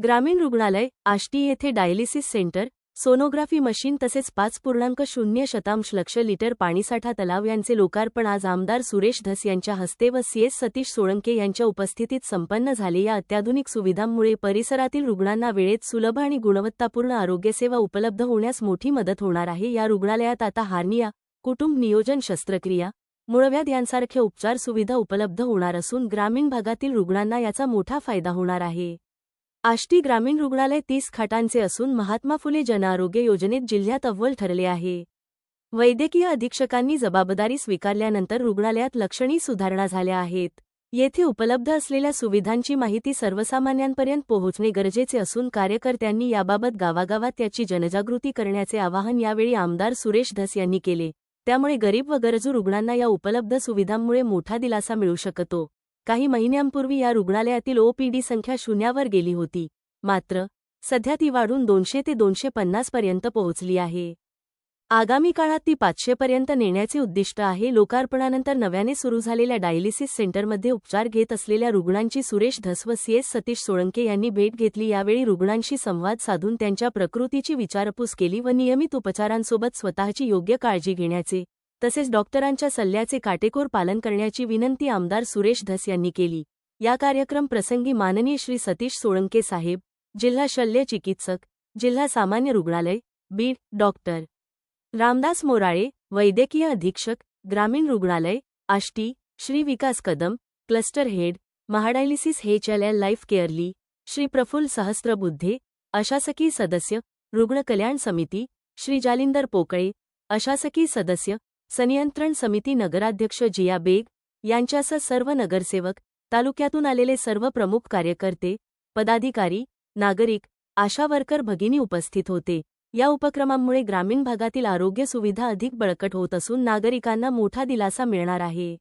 ग्रामीण रुग्णालय आष्टी येथे डायलिसिस सेंटर, सोनोग्राफी मशीन तसेच 5.0 लक्ष लिटर पाणीसाठा तलाव यांचे लोकार्पण आज आमदार सुरेश धस यांच्या हस्ते व सीएस सतीश सोळंके यांच्या उपस्थितीत संपन्न झाले. या अत्याधुनिक सुविधांमुळे परिसरातील रुग्णांना वेळेत सुलभ आणि गुणवत्तापूर्ण आरोग्यसेवा उपलब्ध होण्यास मोठी मदत होणार आहे. या रुग्णालयात आता हार्निया, कुटुंब नियोजन शस्त्रक्रिया, मूळव्याध यांसारख्या उपचार सुविधा उपलब्ध होणार असून ग्रामीण भागातील रुग्णांना याचा मोठा फायदा होणार आहे. आष्टी ग्रामीण रुग्णालय 30 खाटांचे असून महात्मा फुले जनआरोग्य योजनेत जिल्ह्यात अव्वल ठरले आहे. वैद्यकीय अधीक्षकांनी जबाबदारी स्वीकारल्यानंतर रुग्णालयात लक्षणीय सुधारणा झाल्या आहेत. येथे उपलब्ध असलेल्या सुविधांची माहिती सर्वसामान्यांपर्यंत पोहोचणे गरजेचे असून कार्यकर्त्यांनी याबाबत गावागावात याची जनजागृती करण्याचे आवाहन यावेळी आमदार सुरेश धस यांनी केले. त्यामुळे गरीब व गरजू रुग्णांना या उपलब्ध सुविधांमुळे मोठा दिलासा मिळू शकतो. काही महिन्यांपूर्वी या रुग्णालयातील ओपीडी संख्या शून्यावर गेली होती, मात्र सध्या ती वाढून 200 ते 250 पर्यंत पोहोचली आहे. आगामी काळात ती 500 पर्यंत नेण्याचे उद्दिष्ट आहे. लोकार्पणानंतर नव्याने सुरू झालेल्या डायलिसिस सेंटरमध्ये उपचार घेत असलेल्या रुग्णांची सुरेश धस व सीएस सतीश सोळंके यांनी भेट घेतली. यावेळी रुग्णांशी संवाद साधून त्यांच्या प्रकृतीची विचारपूस केली व नियमित उपचारांसोबत स्वतःची योग्य काळजी घेण्याचे तसेच डॉक्टरांच्या सल्ल्याचे काटेकोर पालन करण्याची विनंती आमदार सुरेश धस यांनी केली. या कार्यक्रम प्रसंगी माननीय श्री सतीश सोळंके साहेब, जिल्हा शल्य चिकित्सक, जिल्हा सामान्य रुग्णालय, बीड, डॉक्टर रामदास मोराळे, वैद्यकीय अधीक्षक, ग्रामीण रुग्णालय, आष्टी, श्री विकास कदम, क्लस्टर हेड, महाडायलिसिस HLL लाईफ केअरली, श्री प्रफुल्ल सहस्त्रबुद्धे, अशासकीय सदस्य, रुग्ण कल्याण समिती, श्री जालिंदर पोकळे, अशासकीय सदस्य, संनियंत्रण समिती नगराध्यक्ष जिया बेग यांच्यासह सर्व नगरसेवक, तालुक्यातून आलेले सर्व प्रमुख कार्यकर्ते, पदाधिकारी, नागरिक, आशा वर्कर भगिनी उपस्थित होते. या उपक्रमांमुळे ग्रामीण भागातील आरोग्य सुविधा अधिक बळकट होत असून नागरिकांना मोठा दिलासा मिळणार आहे.